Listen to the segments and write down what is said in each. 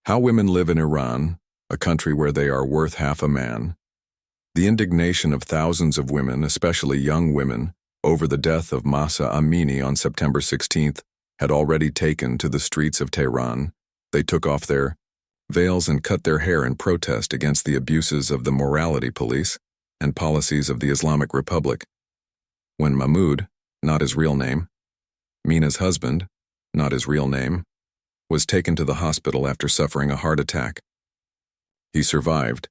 How women live in Iran, a country where they are worth half a man. The indignation of thousands of women, especially young women, over the death of Mahsa Amini on September 16th had already taken to the streets of Tehran. They took off their veils and cut their hair in protest against the abuses of the morality police and policies of the Islamic Republic. When Mahmoud, not his real name, Mina's husband, not his real name, was taken to the hospital after suffering a heart attack. He survived,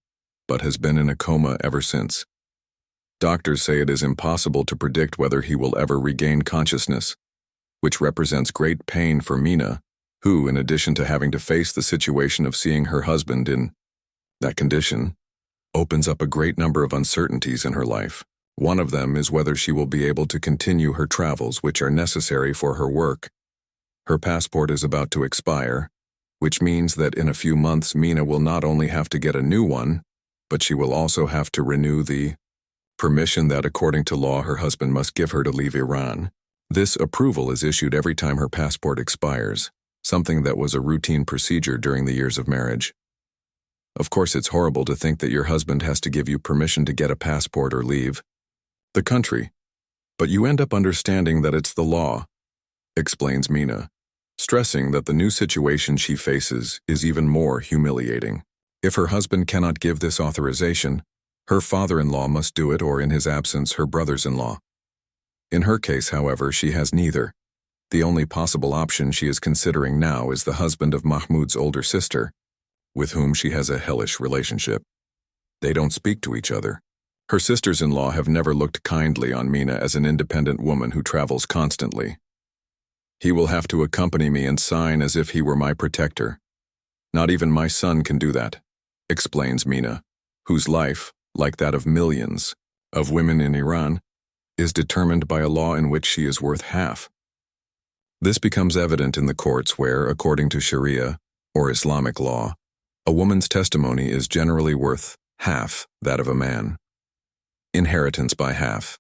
but has been in a coma ever since. Doctors say it is impossible to predict whether he will ever regain consciousness, which represents great pain for Mina, who, in addition to having to face the situation of seeing her husband in that condition, opens up a great number of uncertainties in her life. One of them is whether she will be able to continue her travels, which are necessary for her work. Her passport is about to expire, which means that in a few months Mina will not only have to get a new one, but she will also have to renew the permission that, according to law, her husband must give her to leave Iran. This approval is issued every time her passport expires, something that was a routine procedure during the years of marriage. Of course, it's horrible to think that your husband has to give you permission to get a passport or leave the country, but you end up understanding that it's the law, explains Mina, stressing that the new situation she faces is even more humiliating. If her husband cannot give this authorization, her father-in-law must do it, or in his absence, her brothers-in-law. In her case, however, she has neither. The only possible option she is considering now is the husband of Mahmoud's older sister, with whom she has a hellish relationship. They don't speak to each other. Her sisters-in-law have never looked kindly on Mina as an independent woman who travels constantly. He will have to accompany me and sign as if he were my protector. Not even my son can do that, explains Mina, whose life, like that of millions of women in Iran, is determined by a law in which she is worth half. This becomes evident in the courts where, according to Sharia, or Islamic law, a woman's testimony is generally worth half that of a man. Inheritance by half.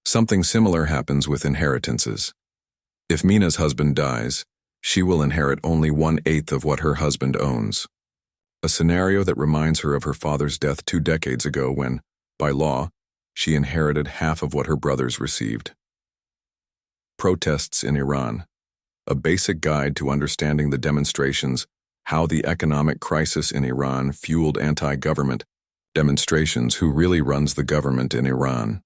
Something similar happens with inheritances. If Mina's husband dies, she will inherit only 1/8 of what her husband owns. A scenario that reminds her of her father's death 2 decades ago when, by law, she inherited half of what her brothers received. Protests in Iran. A basic guide to understanding the demonstrations, how the economic crisis in Iran fueled anti-government demonstrations, who really runs the government in Iran.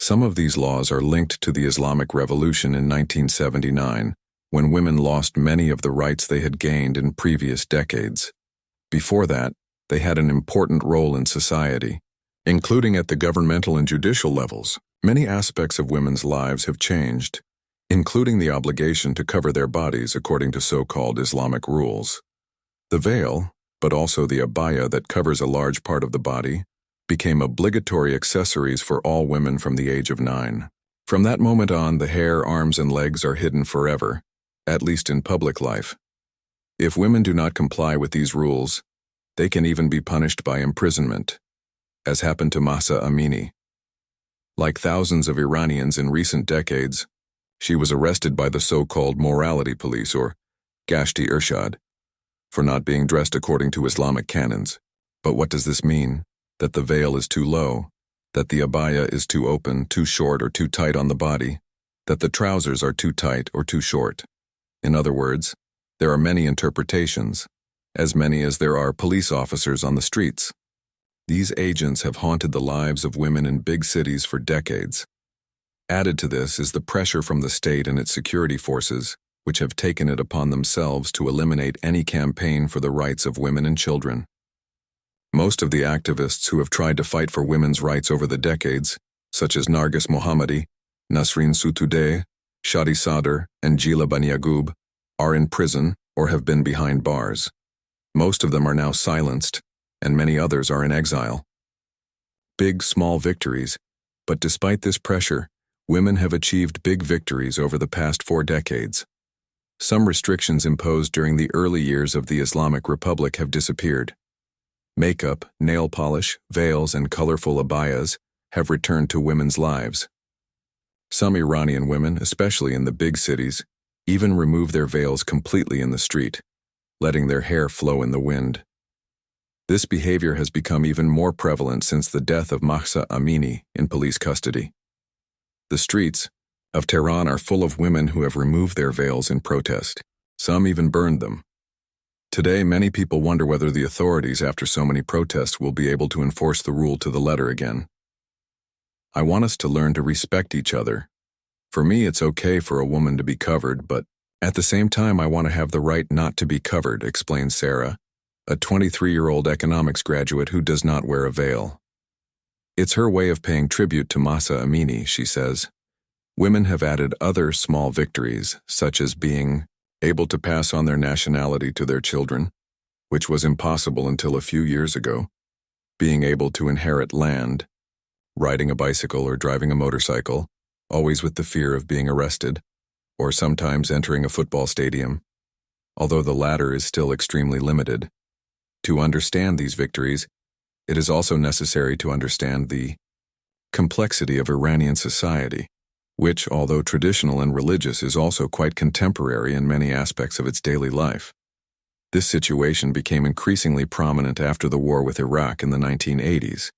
Some of these laws are linked to the Islamic Revolution in 1979, when women lost many of the rights they had gained in previous decades. Before that, they had an important role in society, including at the governmental and judicial levels. Many aspects of women's lives have changed, including the obligation to cover their bodies according to so-called Islamic rules. The veil, but also the abaya that covers a large part of the body, became obligatory accessories for all women from the age of 9. From that moment on, the hair, arms, and legs are hidden forever, at least in public life. If women do not comply with these rules, they can even be punished by imprisonment, as happened to Mahsa Amini. Like thousands of Iranians in recent decades, she was arrested by the so-called morality police, or Gashti Irshad, for not being dressed according to Islamic canons. But what does this mean? That the veil is too low, that the abaya is too open, too short, or too tight on the body, that the trousers are too tight or too short. In other words, there are many interpretations, as many as there are police officers on the streets. These agents have haunted the lives of women in big cities for decades. Added to this is the pressure from the state and its security forces, which have taken it upon themselves to eliminate any campaign for the rights of women and children. Most of the activists who have tried to fight for women's rights over the decades, such as Nargis Mohammadi, Nasrin Sotoudeh, Shadi Sadr, and Gila Baniagoub, are in prison or have been behind bars. Most of them are now silenced, and many others are in exile. Big, small victories, but despite this pressure, women have achieved big victories over the past 4 decades. Some restrictions imposed during the early years of the Islamic Republic have disappeared. Makeup, nail polish, veils, and colorful abayas have returned to women's lives. Some Iranian women, especially in the big cities, even remove their veils completely in the street. letting their hair flow in the wind. This behavior has become even more prevalent since the death of Mahsa Amini in police custody. The streets of Tehran are full of women who have removed their veils in protest. Some even burned them. Today, many people wonder whether the authorities, after so many protests, will be able to enforce the rule to the letter again. I want us to learn to respect each other. For me, it's okay for a woman to be covered, but at the same time, I want to have the right not to be covered, explains Sarah, a 23-year-old economics graduate who does not wear a veil. It's her way of paying tribute to Mahsa Amini, she says. Women have added other small victories, such as being able to pass on their nationality to their children, which was impossible until a few years ago, being able to inherit land, riding a bicycle or driving a motorcycle, always with the fear of being arrested, or sometimes entering a football stadium, although the latter is still extremely limited. To understand these victories, it is also necessary to understand the complexity of Iranian society, which, although traditional and religious, is also quite contemporary in many aspects of its daily life. This situation became increasingly prominent after the war with Iraq in the 1980s,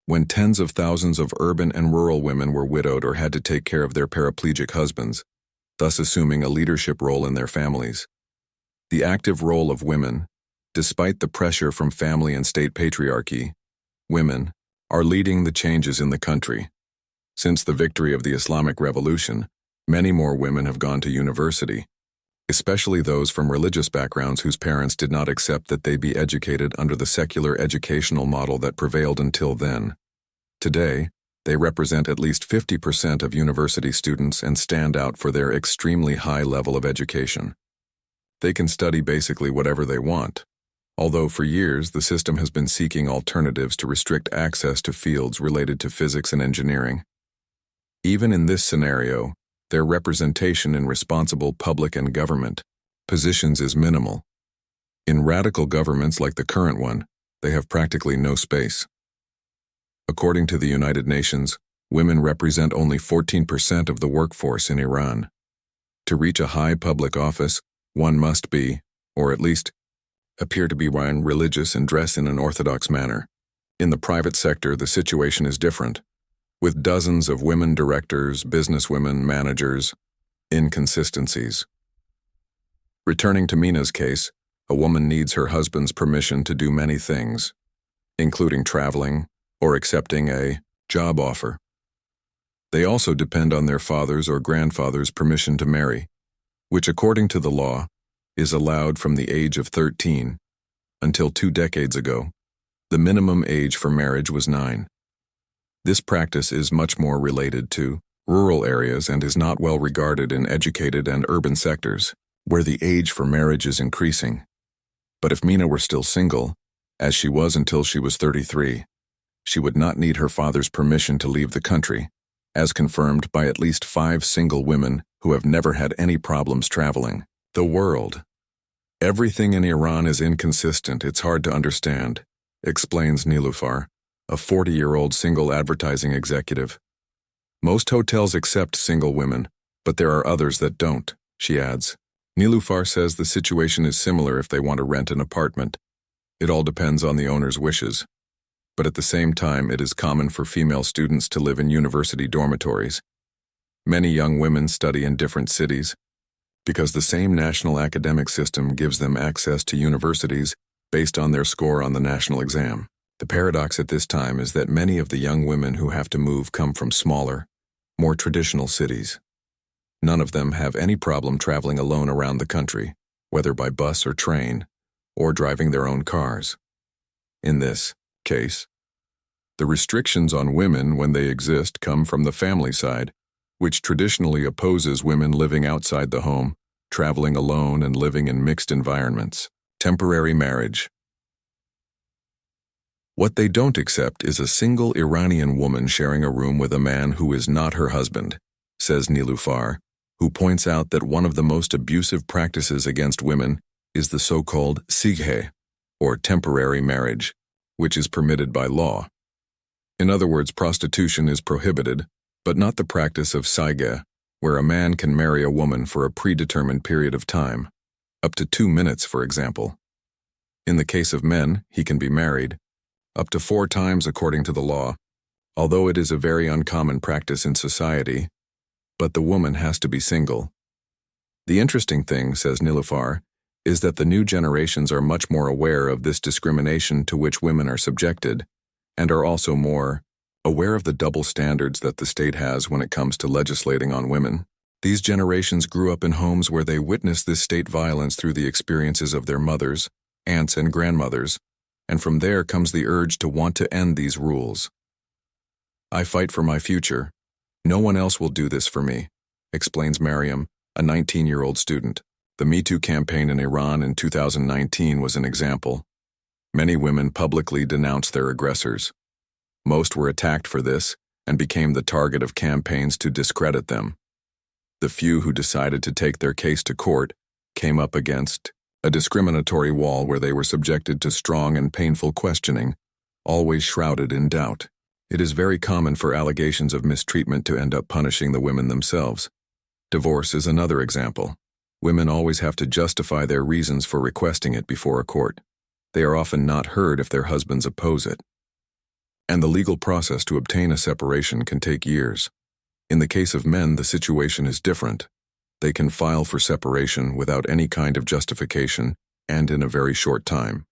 when tens of thousands of urban and rural women were widowed or had to take care of their paraplegic husbands, thus assuming a leadership role in their families. The active role of women, despite the pressure from family and state patriarchy, women are leading the changes in the country. Since the victory of the Islamic Revolution, many more women have gone to university, especially those from religious backgrounds whose parents did not accept that they be educated under the secular educational model that prevailed until then. Today, they represent at least 50% of university students and stand out for their extremely high level of education. They can study basically whatever they want, although for years the system has been seeking alternatives to restrict access to fields related to physics and engineering. Even in this scenario, their representation in responsible public and government positions is minimal. In radical governments like the current one, they have practically no space. According to the United Nations, women represent only 14% of the workforce in Iran. To reach a high public office, one must be, or at least appear to be, religious and dress in an orthodox manner. In the private sector, the situation is different, with dozens of women directors, businesswomen, managers, inconsistencies. Returning to Mina's case, a woman needs her husband's permission to do many things, including traveling or accepting a job offer. They also depend on their father's or grandfather's permission to marry, which according to the law is allowed from the age of 13. Until 2 decades ago, the minimum age for marriage was 9. This practice is much more related to rural areas and is not well regarded in educated and urban sectors, where the age for marriage is increasing. But if Mina were still single, as she was until she was 33, she would not need her father's permission to leave the country, as confirmed by at least 5 single women who have never had any problems traveling the world. Everything in Iran is inconsistent, it's hard to understand, explains Nilufar, a 40-year-old single advertising executive. Most hotels accept single women, but there are others that don't, she adds. Nilufar says the situation is similar if they want to rent an apartment. It all depends on the owner's wishes. But at the same time, it is common for female students to live in university dormitories. Many young women study in different cities, because the same national academic system gives them access to universities based on their score on the national exam. The paradox at this time is that many of the young women who have to move come from smaller, more traditional cities. None of them have any problem traveling alone around the country, whether by bus or train, or driving their own cars. In this case, the restrictions on women when they exist come from the family side, which traditionally opposes women living outside the home, traveling alone and living in mixed environments. Temporary marriage. What they don't accept is a single Iranian woman sharing a room with a man who is not her husband, says Nilufar, who points out that one of the most abusive practices against women is the so-called sighe, or temporary marriage, which is permitted by law. In other words, prostitution is prohibited, but not the practice of saige, where a man can marry a woman for a predetermined period of time. up to 2 minutes, for example. In the case of men, he can be married, up to 4 times according to the law, although it is a very uncommon practice in society, but the woman has to be single. The interesting thing, says Nilufar, is that the new generations are much more aware of this discrimination to which women are subjected, and are also more aware of the double standards that the state has when it comes to legislating on women. These generations grew up in homes where they witnessed this state violence through the experiences of their mothers, aunts, and grandmothers, and from there comes the urge to want to end these rules. I fight for my future. No one else will do this for me, explains Mariam, a 19-year-old student. The Me Too campaign in Iran in 2019 was an example. Many women publicly denounced their aggressors. Most were attacked for this and became the target of campaigns to discredit them. The few who decided to take their case to court came up against a discriminatory wall where they were subjected to strong and painful questioning, always shrouded in doubt. It is very common for allegations of mistreatment to end up punishing the women themselves. Divorce is another example. Women always have to justify their reasons for requesting it before a court. They are often not heard if their husbands oppose it. And the legal process to obtain a separation can take years. In the case of men, the situation is different. They can file for separation without any kind of justification and in a very short time.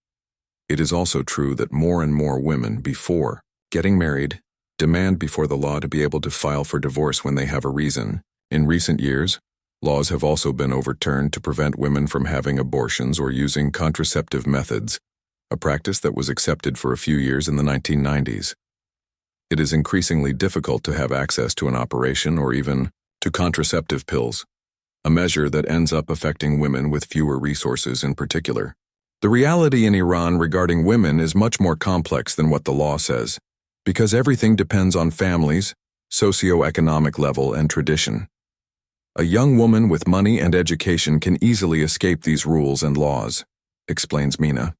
It is also true that more and more women, before getting married, demand before the law to be able to file for divorce when they have a reason. In recent years, laws have also been overturned to prevent women from having abortions or using contraceptive methods, a practice that was accepted for a few years in the 1990s. It is increasingly difficult to have access to an operation or even to contraceptive pills, a measure that ends up affecting women with fewer resources in particular. The reality in Iran regarding women is much more complex than what the law says, because everything depends on families, socioeconomic level, and tradition. A young woman with money and education can easily escape these rules and laws, explains Mina.